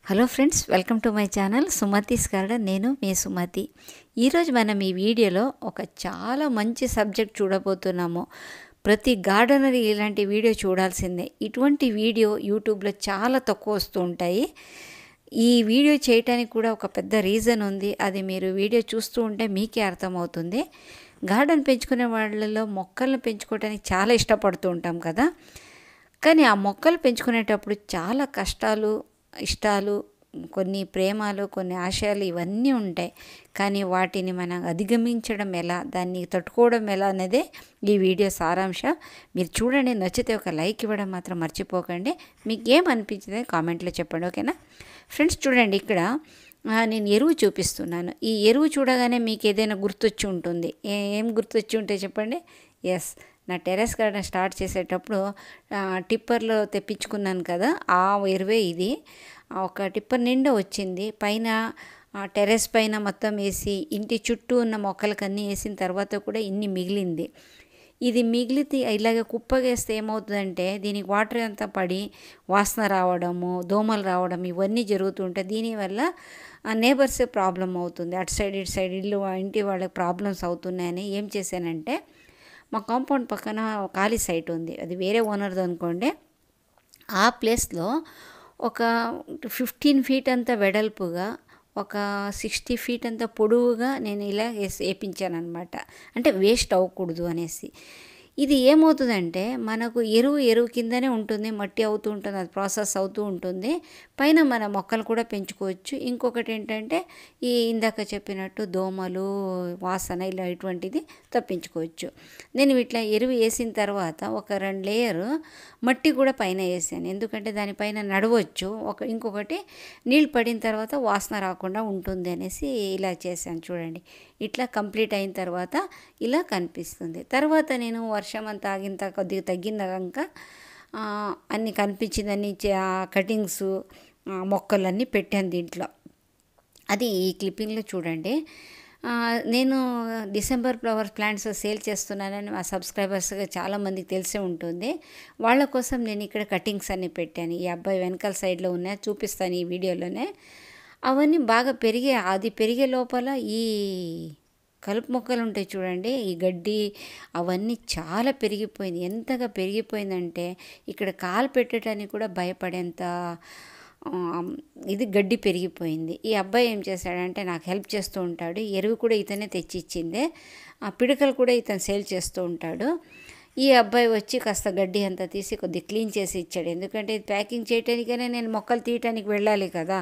Hello friends, welcome to my channel Sumathi's garden. నేను మీ సుమతి. ఈరోజు మనం ఈ వీడియోలో ఒక చాలా మంచి సబ్జెక్ట్ చూడబోతున్నాము. ప్రతి గార్డెనర్ ఇలాంటి వీడియో చూడాల్సిందే. ఇటువంటి వీడియో యూట్యూబ్లో చాలా తక్కువ వస్తూ ఉంటాయి. ఈ వీడియో చేయటానికి కూడా ఒక పెద్ద రీజన్ ఉంది. అది మీరు వీడియో చూస్తూ ఉంటే మీకే అర్థమవుతుంది. గార్డెన్ పెంచుకునే వాళ్ళలో మొక్కలను పెంచుకోవడానికి చాలా ఇష్టపడుతూ ఉంటాం కదా. కానీ ఆ మొక్కలు పెంచుకునేటప్పుడు చాలా కష్టాలు, ఇష్టాలు, కొన్ని ప్రేమలు, కొన్ని ఆశయాలు ఇవన్నీ ఉంటాయి. కానీ వాటిని మనం అధిగమించడం ఎలా, దాన్ని తట్టుకోవడం ఎలా అనేదే ఈ వీడియో సారాంశం. మీరు చూడండి, నచ్చితే ఒక లైక్ ఇవ్వడం మాత్రం మర్చిపోకండి. మీకు ఏమనిపించింది కామెంట్లో చెప్పండి, ఓకేనా ఫ్రెండ్స్. చూడండి, ఇక్కడ నేను ఎరువు చూపిస్తున్నాను. ఈ ఎరువు చూడగానే మీకు ఏదైనా గుర్తొచ్చి ఉంటుంది. ఏం గుర్తొచ్చి ఉంటే చెప్పండి. ఎస్, నా టెర్రస్ గార్డెన్ స్టార్ట్ చేసేటప్పుడు టిప్పర్లో తెప్పించుకున్నాను కదా, ఆ ఎరువే ఇది. ఒక టిప్పర్ నిండా వచ్చింది. పైన టెర్రస్ పైన మొత్తం వేసి ఇంటి చుట్టూ ఉన్న మొక్కలకన్నీ వేసిన తర్వాత కూడా ఇన్ని మిగిలింది. ఇది మిగిలితే ఇలాగ కుప్పగేస్తే ఏమవుతుందంటే దీనికి వాటర్ అంతా పడి వాసన రావడము, దోమలు రావడం ఇవన్నీ జరుగుతుంటాయి. దీనివల్ల నేబర్స్ ప్రాబ్లం అవుతుంది. అటు సైడ్ ఇటు సైడ్ ఇంటి వాళ్ళకి ప్రాబ్లమ్స్ అవుతున్నాయని ఏం చేశానంటే, మా కాంపౌండ్ పక్కన ఖాళీ సైట్ ఉంది, అది వేరే ఓనర్ది అనుకోండి. ఆ ప్లేస్లో ఒక 15 ఫీట్ అంతా వెడల్పుగా, ఒక 60 ఫీట్ అంతా పొడవుగా నేను ఇలా వేపించాను అనమాట. అంటే వేస్ట్ అవ్వకూడదు అనేసి. ఇది ఏమవుతుందంటే మనకు ఎరువు కిందనే ఉంటుంది, మట్టి అవుతూ ఉంటుంది, అది ప్రాసెస్ అవుతూ ఉంటుంది. పైన మన మొక్కలు కూడా పెంచుకోవచ్చు. ఇంకొకటి ఏంటంటే ఇందాక చెప్పినట్టు దోమలు, వాసన ఇలా ఇటువంటిది తప్పించుకోవచ్చు. నేను ఇట్లా ఎరువు వేసిన తర్వాత ఒక 2 లేయరు మట్టి కూడా పైన వేసాను. ఎందుకంటే దానిపైన నడవచ్చు. ఇంకొకటి నీళ్ళు పడిన తర్వాత వాసన రాకుండా ఉంటుంది అనేసి ఇలా చేశాను. చూడండి, ఇట్లా కంప్లీట్ అయిన తర్వాత ఇలా కనిపిస్తుంది. తర్వాత నేను వర్షం అంతా కొద్దిగా తగ్గిందాక అన్నీ కనిపించిందని కటింగ్స్, మొక్కలన్నీ పెట్టాను దీంట్లో. అది ఈ క్లిప్పింగ్లో చూడండి. నేను డిసెంబర్ ఫ్లవర్ ప్లాంట్స్ సేల్ చేస్తున్నానని మా సబ్స్క్రైబర్స్గా చాలామందికి తెలిసే ఉంటుంది. వాళ్ళ కోసం నేను ఇక్కడ కటింగ్స్ అన్నీ పెట్టాను. ఈ అబ్బాయి వెనకాల సైడ్లో ఉన్నాయి, చూపిస్తాను ఈ వీడియోలోనే. అవన్నీ బాగా అది పెరిగే లోపల ఈ కలుపు మొక్కలు ఉంటాయి చూడండి, ఈ గడ్డి అవన్నీ చాలా పెరిగిపోయింది. ఎంతగా పెరిగిపోయిందంటే ఇక్కడ కాలు పెట్టడానికి కూడా భయపడేంత ఇది గడ్డి పెరిగిపోయింది. ఈ అబ్బాయి ఏం చేశాడంటే నాకు హెల్ప్ చేస్తూ ఉంటాడు. ఎరువు కూడా ఇతనే తెచ్చి ఇచ్చిందే. ఆ పిడకలు కూడా ఇతను సేల్ చేస్తూ ఉంటాడు. ఈ అబ్బాయి వచ్చి కాస్త గడ్డి అంతా తీసి కొద్దిగా క్లీన్ చేసి ఇచ్చాడు. ఎందుకంటే ఇది ప్యాకింగ్ చేయడానికైనా నేను మొక్కలు తీయటానికి వెళ్ళాలి కదా,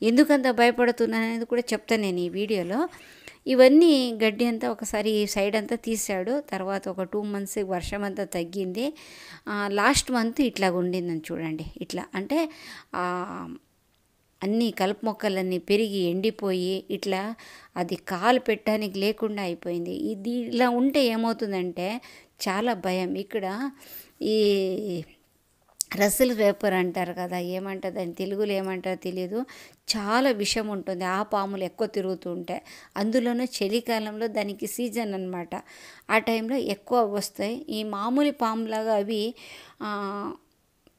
ఎందుకంత భయపడుతున్నాను అనేది కూడా చెప్తాను నేను ఈ వీడియోలో. ఇవన్నీ గడ్డి అంతా ఒకసారి సైడ్ అంతా తీసాడు. తర్వాత ఒక 2 మంత్స్ వర్షం అంతా తగ్గింది. లాస్ట్ మంత్ ఇట్లా ఉండిందని చూడండి. ఇట్లా అంటే అన్నీ కలుపు మొక్కలన్నీ పెరిగి ఎండిపోయి ఇట్లా అది కాలు పెట్టడానికి లేకుండా అయిపోయింది. ఇది ఇలా ఉంటే ఏమవుతుందంటే చాలా భయం. ఇక్కడ ఈ రసల్ వేపర్ అంటారు కదా, ఏమంటారు దాన్ని తెలుగులో ఏమంటారో తెలియదు, చాలా విషం ఉంటుంది. ఆ పాములు ఎక్కువ తిరుగుతూ ఉంటాయి. అందులోనూ చలికాలంలో దానికి సీజన్ అన్నమాట. ఆ టైంలో ఎక్కువ వస్తాయి. ఈ మామూలు పాములాగా అవి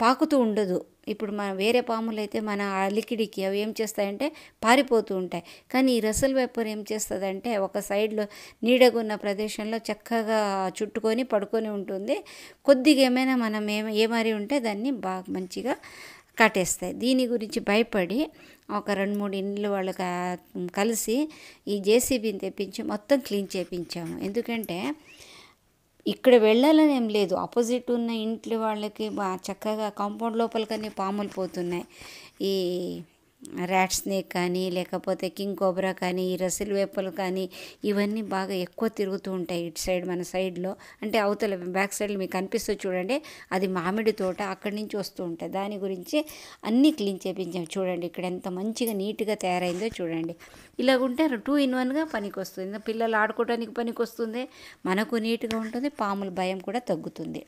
పాకుతూ ఉండదు. ఇప్పుడు మన వేరే పాములు అయితే మన అలికిడికి అవి ఏం చేస్తాయంటే పారిపోతూ ఉంటాయి. కానీ ఈ రసల్ వేపర్ ఏం చేస్తుందంటే ఒక సైడ్లో నీడగున్న ప్రదేశంలో చక్కగా చుట్టుకొని పడుకొని ఉంటుంది. కొద్దిగా ఏమైనా మనం ఏమారి ఉంటే దాన్ని బాగా మంచిగా కట్టేస్తాయి. దీని గురించి భయపడి ఒక 2-3 ఇండ్లు వాళ్ళకి కలిసి ఈ జేసీబీని తెప్పించి మొత్తం క్లీన్ చేయించాము. ఎందుకంటే ఇక్కడ వెళ్ళాలని ఏం లేదు, ఆపోజిట్ ఉన్న ఇంట్లో వాళ్ళకి చక్కగా కాంపౌండ్ లోపలికన్నీ పాములు పోతున్నాయి. ఈ ర్యాట్ స్నేక్ కానీ, లేకపోతే కింగ్ కోబ్రా కానీ, ఈ రసిల్ వేపలు కానీ ఇవన్నీ బాగా ఎక్కువ తిరుగుతూ ఉంటాయి ఇటు సైడ్ మన సైడ్లో. అంటే అవతల బ్యాక్ సైడ్లో మీకు కనిపిస్తూ చూడండి, అది మామిడి తోట, అక్కడి నుంచి వస్తూ ఉంటాయి. దాని గురించి అన్నీ క్లీన్ చేయించాం. చూడండి ఇక్కడ ఎంత మంచిగా నీట్గా తయారైందో చూడండి. ఇలాగుంటే 2 in 1గా పనికి వస్తుంది. పిల్లలు ఆడుకోవడానికి పనికి వస్తుంది, మనకు నీట్గా ఉంటుంది, పాముల భయం కూడా తగ్గుతుంది.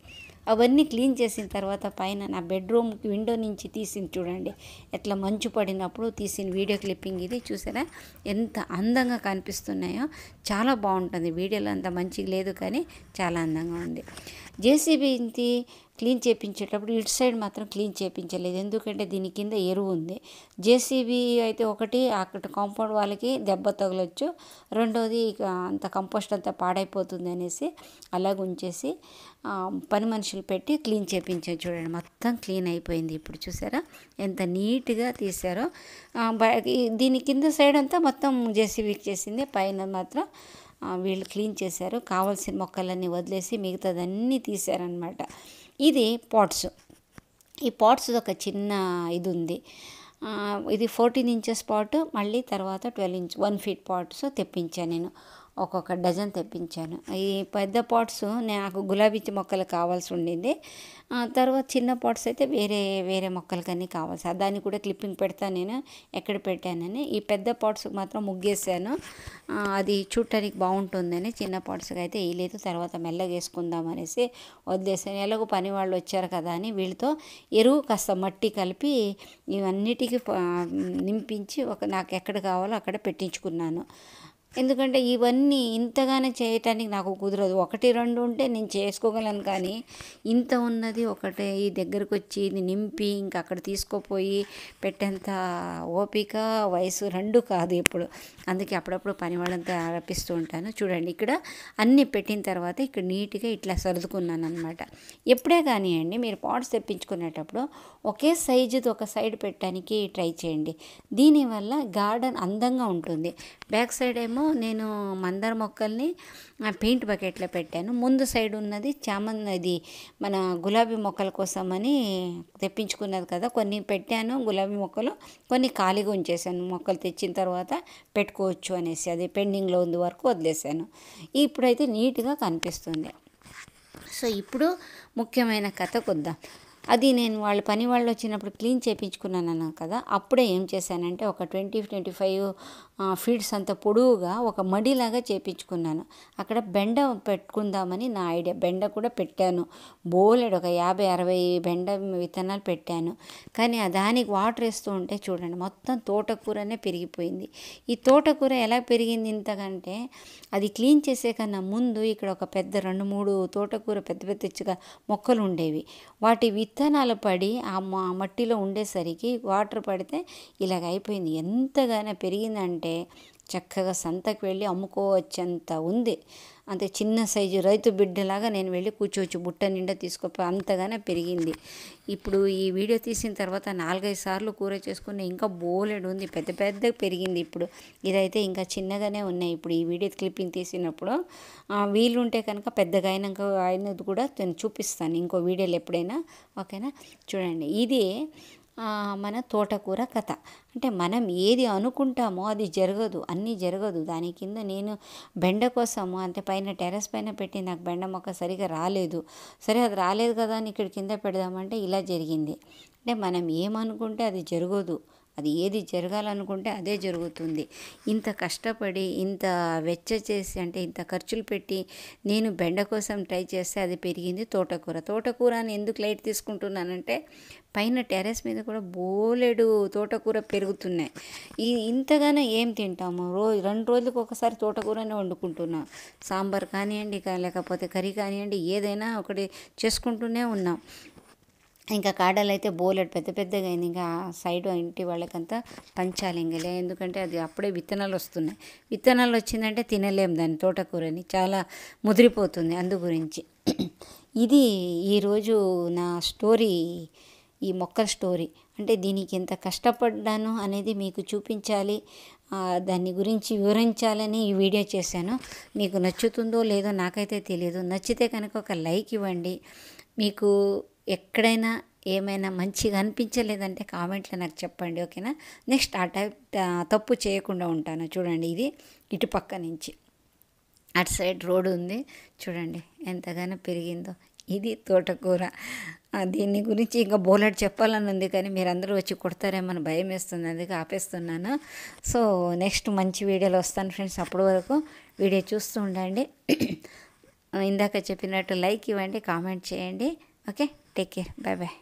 అవన్నీ క్లీన్ చేసిన తర్వాత పైన నా బెడ్రూమ్ విండో నుంచి తీసింది చూడండి, ఎట్లా మంచు పడినప్పుడు తీసిన వీడియో క్లిప్పింగ్ ఇది. చూసారా ఎంత అందంగా కనిపిస్తున్నాయో, చాలా బాగుంటుంది. వీడియోలో అంత మంచిగా లేదు కానీ చాలా అందంగా ఉంది. జేసీబీకి క్లీన్ చేయించేటప్పుడు ఇటు సైడ్ మాత్రం క్లీన్ చేయించలేదు, ఎందుకంటే దీని కింద ఎరువు ఉంది. జేసీబీ అయితే ఒకటి అక్కడ కాంపౌండ్ వాళ్ళకి దెబ్బ తగలొచ్చు, రెండోది ఇక అంత కంపోస్ట్ అంతా పాడైపోతుంది అనేసి అలాగ ఉంచేసి పని మనుషులు పెట్టి క్లీన్ చేయించాను. చూడండి మొత్తం క్లీన్ అయిపోయింది. ఇప్పుడు చూసారా ఎంత నీట్గా తీసారో. దీని కింద సైడ్ అంతా మొత్తం జేసీబీకి చేసింది, పైన మాత్రం వీళ్ళు క్లీన్ చేశారు. కావాల్సిన మొక్కలన్నీ వదిలేసి మిగతాదన్నీ తీశారనమాట. ఇది పాట్స్. ఈ పాట్స్ ఒక చిన్న ఇది ఉంది. ఇది 14 ఇంచెస్ పాట్, మళ్ళీ తర్వాత 12 ఇంచ్ 1 ఫీట్ పాట్స్ తెప్పించాను నేను. ఒక్కొక్క డజన్ తెప్పించాను. ఈ పెద్ద పాట్స్ నాకు గులాబీ మొక్కలు కావాల్సి ఉండింది. తర్వాత చిన్న పాట్స్ అయితే వేరే మొక్కలకన్నీ కావాల్సి, దాన్ని కూడా క్లిప్పింగ్ పెడతాను నేను ఎక్కడ పెట్టానని. ఈ పెద్ద పాట్స్కి మాత్రం ముగ్గేసాను, అది చూడటానికి బాగుంటుందని. చిన్న పాట్స్కి అయితే వేయలేదు, తర్వాత మెల్లగా వేసుకుందాం అనేసి వదిలేసాను. ఎలాగో పని వాళ్ళు వచ్చారు కదా అని వీళ్ళతో ఎరువు కాస్త మట్టి కలిపి ఇవన్నిటికీ నింపించి నాకు ఎక్కడ కావాలో అక్కడ పెట్టించుకున్నాను. ఎందుకంటే ఇవన్నీ ఇంతగానే చేయటానికి నాకు కుదరదు. 1, 2 ఉంటే నేను చేసుకోగలను, కానీ ఇంత ఉన్నది ఒకటే ఈ దగ్గరకు వచ్చి ఇది నింపి ఇంకా అక్కడ తీసుకుపోయి పెట్టేంత ఓపిక వయసు 2 కాదు ఇప్పుడు. అందుకే అప్పుడప్పుడు పని వాళ్ళంతా రప్పిస్తూ ఉంటాను. చూడండి ఇక్కడ అన్నీ పెట్టిన తర్వాత ఇక్కడ నీట్గా ఇట్లా సర్దుకున్నాను అనమాట. ఎప్పుడే కానివ్వండి మీరు పాట్స్ తెప్పించుకునేటప్పుడు ఒకే సైజుది ఒక సైడ్ పెట్టడానికి ట్రై చేయండి. దీనివల్ల గార్డెన్ అందంగా ఉంటుంది. బ్యాక్ సైడ్ ఏమో నేను మందార మొక్కల్ని పెయింట్ బకెట్లో పెట్టాను. ముందు సైడ్ ఉన్నది ఇది మన గులాబీ మొక్కల కోసమని తెప్పించుకున్నది కదా, కొన్ని పెట్టాను గులాబీ మొక్కలు, కొన్ని ఖాళీగా ఉంచేసాను. మొక్కలు తెచ్చిన తర్వాత పెట్టుకోవచ్చు అనేసి అది పెండింగ్లో ఉంది వరకు వదిలేసాను. ఇప్పుడైతే నీట్గా కనిపిస్తుంది. సో ఇప్పుడు ముఖ్యమైన కథకు వద్దాం. అది నేను పని వాళ్ళు వచ్చినప్పుడు క్లీన్ చేయించుకున్నాను కదా, అప్పుడే ఏం చేశానంటే ఒక 20-25 ఫీట్స్ అంత పొడవుగా ఒక మడిలాగా చేయించుకున్నాను. అక్కడ బెండ పెట్టుకుందామని నా ఐడియా. బెండ కూడా పెట్టాను, బోలెడు ఒక 50-60 బెండ విత్తనాలు పెట్టాను. కానీ దానికి వాటర్ వేస్తూ ఉంటే చూడండి మొత్తం తోటకూరనే పెరిగిపోయింది. ఈ తోటకూర ఎలా పెరిగింది ఇంతకంటే, అది క్లీన్ చేసే కన్నా ముందు ఇక్కడ ఒక పెద్ద 2-3 తోటకూర పెద్ద మొక్కలు ఉండేవి. వాటి విత్తనాలు పడి ఆ మట్టిలో ఉండేసరికి వాటర్ పడితే ఇలాగ అయిపోయింది. ఎంతగానో పెరిగిందంటే చక్కగా సంతకు వెళ్ళి అమ్ముకోవచ్చంత ఉంది. అంతే చిన్న సైజు రైతు బిడ్డలాగా నేను వెళ్ళి కూర్చోవచ్చు, బుట్ట నిండా తీసుకుపోయి అంతగానే పెరిగింది. ఇప్పుడు ఈ వీడియో తీసిన తర్వాత 4-5 సార్లు కూర చేసుకుని ఇంకా బోలెడు ఉంది, పెద్ద పెరిగింది. ఇప్పుడు ఇదైతే ఇంకా చిన్నగానే ఉన్నాయి. ఇప్పుడు ఈ వీడియో క్లిప్పింగ్ తీసినప్పుడు వీలుంటే కనుక పెద్దగా అయినది కూడా నేను చూపిస్తాను ఇంకో వీడియోలో ఎప్పుడైనా, ఓకేనా. చూడండి ఇది మన తోటకూర కథ. అంటే మనం ఏది అనుకుంటామో అది జరగదు, అన్నీ జరగదు. దాని కింద నేను బెండ కోసము అంటే పైన టెర్రస్ పైన పెట్టి నాకు బెండ మొక్క సరిగా రాలేదు. సరే అది రాలేదు కదా అని ఇక్కడ కింద పెడదామంటే ఇలా జరిగింది. అంటే మనం ఏమనుకుంటే అది జరగదు, అది ఏది జరగాలనుకుంటే అదే జరుగుతుంది. ఇంత కష్టపడి ఇంత వెచ్చ చేసి అంటే ఇంత ఖర్చులు పెట్టి నేను బెండ కోసం ట్రై చేస్తే అది పెరిగింది తోటకూర అని ఎందుకు లైట్ తీసుకుంటున్నానంటే పైన టెర్రస్ మీద కూడా బోలెడు తోటకూర పెరుగుతున్నాయి. ఇంతగానో ఏం తింటాము, 2 రోజులకు ఒకసారి తోటకూరనే వండుకుంటున్నాం. సాంబార్ కానివ్వండి లేకపోతే కర్రీ కానివ్వండి ఏదైనా ఒకటి చేసుకుంటూనే ఉన్నాం. ఇంకా కాడలు అయితే బోలెడు పెద్దగా అయింది. ఇంకా సైడ్ ఇంటి వాళ్ళకంతా పంచాలి ఇంకలే, ఎందుకంటే అది అప్పుడే విత్తనాలు వస్తున్నాయి. విత్తనాలు వచ్చిందంటే తినలేం దాన్ని, తోటకూరని చాలా ముదిరిపోతుంది. అందు గురించి ఇది ఈరోజు నా స్టోరీ, ఈ మొక్కల స్టోరీ. అంటే దీనికి ఎంత కష్టపడ్డాను అనేది మీకు చూపించాలి, దాని గురించి వివరించాలని ఈ వీడియో చేశాను. మీకు నచ్చుతుందో లేదో నాకైతే తెలియదు. నచ్చితే కనుక ఒక లైక్ ఇవ్వండి. మీకు ఎక్కడైనా ఏమైనా మంచిగా అనిపించలేదంటే కామెంట్లో నాకు చెప్పండి, ఓకేనా. నెక్స్ట్ తప్పు చేయకుండా ఉంటాను. చూడండి ఇది ఇటు పక్క నుంచి అటు సైడ్ రోడ్డు ఉంది, చూడండి ఎంతగానో పెరిగిందో. ఇది తోటకూర. దీని గురించి ఇంకా బోలెడు చెప్పాలని ఉంది, కానీ మీరందరూ వచ్చి కొడతారేమని భయం వేస్తుంది, అందుకే ఆపేస్తున్నాను. సో నెక్స్ట్ మంచి వీడియోలో వస్తాను ఫ్రెండ్స్. అప్పటి వరకు వీడియో చూస్తూ ఉండండి. ఇందాక చెప్పినట్టు లైక్ ఇవ్వండి, కామెంట్ చేయండి. Okay, take care, bye.